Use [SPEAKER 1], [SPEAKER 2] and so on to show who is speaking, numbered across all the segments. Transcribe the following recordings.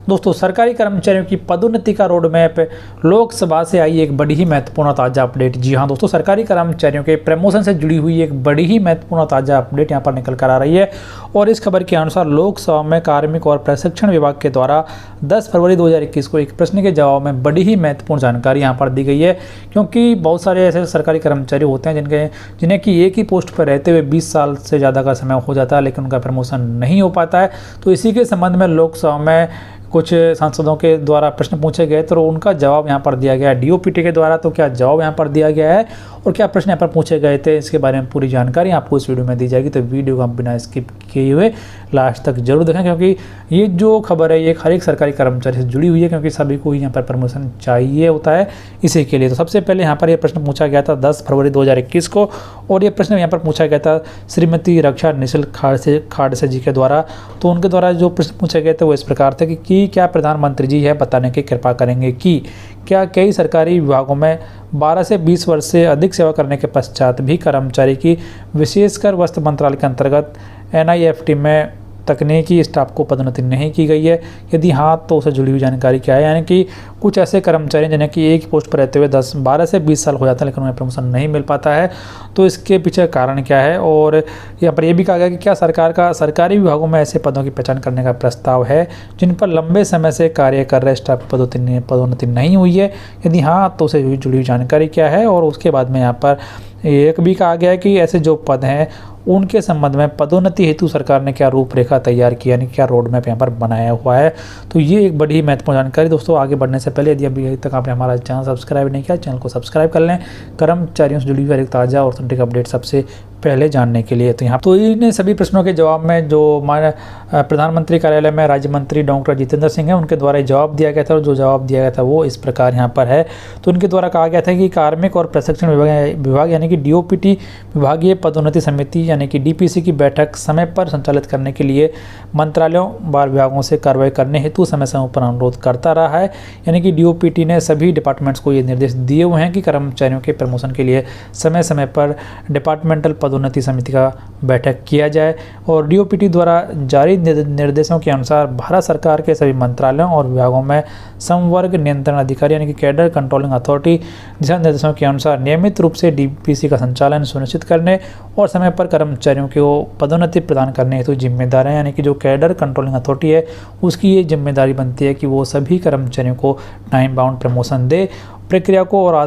[SPEAKER 1] दोस्तों, सरकारी कर्मचारियों की पदोन्नति का रोड मैप, लोकसभा से आई एक बड़ी ही महत्वपूर्ण ताज़ा अपडेट। जी हां दोस्तों, सरकारी कर्मचारियों के प्रमोशन से जुड़ी हुई एक बड़ी ही महत्वपूर्ण ताज़ा अपडेट यहां पर निकल कर आ रही है। और इस खबर के अनुसार लोकसभा में कार्मिक और प्रशिक्षण विभाग के द्वारा 10 फरवरी 2021 को एक प्रश्न के जवाब में बड़ी ही महत्वपूर्ण जानकारी यहां पर दी गई है। क्योंकि बहुत सारे ऐसे सरकारी कर्मचारी होते हैं जिन्हें कि एक ही पोस्ट पर रहते हुए 20 साल से ज़्यादा का समय हो जाता है, लेकिन उनका प्रमोशन नहीं हो पाता है। तो इसी के संबंध में लोकसभा में कुछ सांसदों के द्वारा प्रश्न पूछे गए, तो उनका जवाब यहाँ पर दिया गया है डीओपीटी के द्वारा। तो क्या जवाब यहाँ पर दिया गया है और क्या प्रश्न यहाँ पर पूछे गए थे, इसके बारे में पूरी जानकारी आपको इस वीडियो में दी जाएगी। तो वीडियो को आप बिना स्किप किए हुए लास्ट तक जरूर देखें, क्योंकि ये जो खबर है ये हर एक सरकारी कर्मचारी से जुड़ी हुई है, क्योंकि सभी को यहाँ पर प्रमोशन चाहिए होता है इसी के लिए। तो सबसे पहले यहाँ पर यह प्रश्न पूछा गया था 10 फरवरी 2021 को, और ये प्रश्न यहाँ पर पूछा गया था श्रीमती रक्षा निशल खाड़से जी के द्वारा। तो उनके द्वारा जो प्रश्न पूछे गए थे वो इस प्रकार थे कि क्या प्रधानमंत्री जी है बताने की कृपा करेंगे कि क्या कई सरकारी विभागों में 12 से 20 वर्ष से अधिक सेवा करने के पश्चात भी कर्मचारी की विशेषकर वस्त्र मंत्रालय के अंतर्गत NIFT में तकनीकी स्टाफ को पदोन्नति नहीं की गई है। यदि हाँ, तो उससे जुड़ी हुई जानकारी क्या है। यानी कि कुछ ऐसे कर्मचारी जिन्हें कि एक पोस्ट पर रहते हुए 12 से 20 साल हो जाता है, लेकिन उन्हें प्रमोशन नहीं मिल पाता है। तो इसके पीछे कारण क्या है। और यहाँ पर यह भी कहा गया कि क्या सरकारी विभागों में ऐसे पदों की पहचान करने का प्रस्ताव है जिन पर लंबे समय से कार्य कर रहे स्टाफ की पदोन्नति नहीं हुई है। यदि हाँ, तो उससे जुड़ी हुई जानकारी क्या है। और उसके बाद में यहाँ पर एक भी कहा गया है कि ऐसे जो पद हैं उनके संबंध में पदोन्नति हेतु सरकार ने क्या रूपरेखा तैयार की, यानी क्या रोड मैप यहाँ पर बनाया हुआ है। तो ये एक बड़ी महत्वपूर्ण जानकारी। दोस्तों, आगे बढ़ने से पहले यदि अभी तक आपने हमारा चैनल सब्सक्राइब नहीं किया, चैनल को सब्सक्राइब कर लें कर्मचारियों से जुड़ी हुई एक ताज़ा और ऑथेंटिक अपडेट सबसे पहले जानने के लिए। तो यहाँ तो इन सभी प्रश्नों के जवाब में जो हमारे प्रधानमंत्री कार्यालय में राज्य मंत्री डॉक्टर जितेंद्र सिंह है, उनके द्वारा जवाब दिया गया था। और जो जवाब दिया गया था वो इस प्रकार यहाँ पर है। तो उनके द्वारा कहा गया था कि कार्मिक और प्रशिक्षण विभाग यानी कि DOPT विभागीय पदोन्नति समिति यानी कि DPC की बैठक समय पर संचालित करने के लिए मंत्रालयों व विभागों से कार्रवाई करने हेतु समय समय पर अनुरोध करता रहा है। यानी कि DOPT ने सभी डिपार्टमेंट्स को ये निर्देश दिए हुए हैं कि कर्मचारियों के प्रमोशन के लिए समय समय पर डिपार्टमेंटल पदोन्नति समिति का बैठक किया जाए। और DOPT द्वारा जारी निर्देशों के अनुसार भारत सरकार के सभी मंत्रालयों और विभागों में संवर्ग नियंत्रण अधिकारी यानी कि कैडर कंट्रोलिंग अथॉरिटी दिशा निर्देशों के अनुसार नियमित रूप से DPC का संचालन सुनिश्चित करने और समय पर कर्मचारियों को पदोन्नति प्रदान करने हेतु जिम्मेदार है। यानी कि जो कैडर कंट्रोलिंग अथॉरिटी है उसकी ये जिम्मेदारी बनती है कि वो सभी कर्मचारियों को टाइम बाउंड प्रमोशन दे। प्रक्रिया को और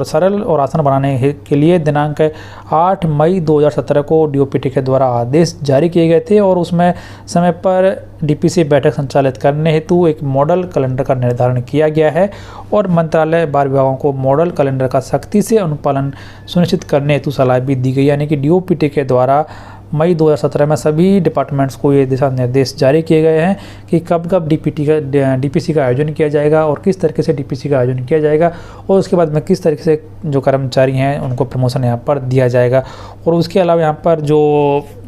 [SPEAKER 1] सरल और आसान बनाने के लिए दिनांक 8 मई 2017 को DOPT के द्वारा आदेश जारी किए गए थे। और उसमें समय पर DPC बैठक संचालित करने हेतु एक मॉडल कैलेंडर का निर्धारण किया गया है। और मंत्रालय बार विभागों को मॉडल कैलेंडर का सख्ती से अनुपालन सुनिश्चित करने हेतु सलाह भी दी गई। यानी कि DOPT के द्वारा मई 2017 में सभी डिपार्टमेंट्स को ये दिशा निर्देश जारी किए गए हैं कि कब DPC का आयोजन किया जाएगा और किस तरीके से DPC का आयोजन किया जाएगा, और उसके बाद में किस तरीके से जो कर्मचारी हैं उनको प्रमोशन यहाँ पर दिया जाएगा। और उसके अलावा यहाँ पर जो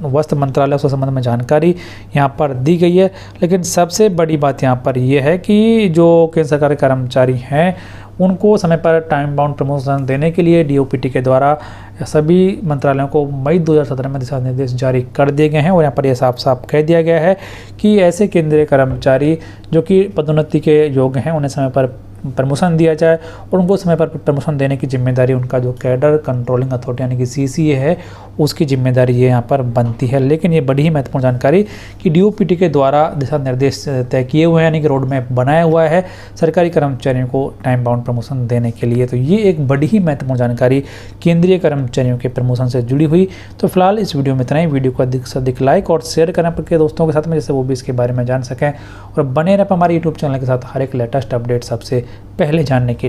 [SPEAKER 1] वस्त्र मंत्रालय उसके संबंध में जानकारी यहाँ पर दी गई है। लेकिन सबसे बड़ी बात यहाँ पर यह है कि जो केंद्र सरकार के कर्मचारी हैं उनको समय पर टाइम बाउंड प्रमोशन देने के लिए DOPT के द्वारा सभी मंत्रालयों को मई 2017 में दिशा निर्देश जारी कर दिए गए हैं। और यहाँ पर यह साफ साफ कह दिया गया है कि ऐसे केंद्रीय कर्मचारी जो कि पदोन्नति के योग्य हैं उन्हें समय पर प्रमोशन दिया जाए, और उनको समय पर प्रमोशन देने की जिम्मेदारी उनका जो कैडर कंट्रोलिंग अथॉरिटी यानी कि CCA है उसकी जिम्मेदारी ये यहाँ पर बनती है। लेकिन ये बड़ी ही महत्वपूर्ण जानकारी कि DOPT के द्वारा दिशा निर्देश तय किए हुए हैं, यानी कि रोड मैप बनाया हुआ है सरकारी कर्मचारियों को टाइम बाउंड प्रमोशन देने के लिए। तो ये एक बड़ी ही महत्वपूर्ण जानकारी केंद्रीय कर्मचारियों के प्रमोशन से जुड़ी हुई। तो फिलहाल इस वीडियो में इतना ही। वीडियो को अधिक से अधिक लाइक और शेयर करना आपके दोस्तों के साथ में, जैसे वो भी इसके बारे में जान सकें। और बने रहें हमारे YouTube चैनल के साथ हर एक लेटेस्ट अपडेट सबसे पहले जानने के लिए।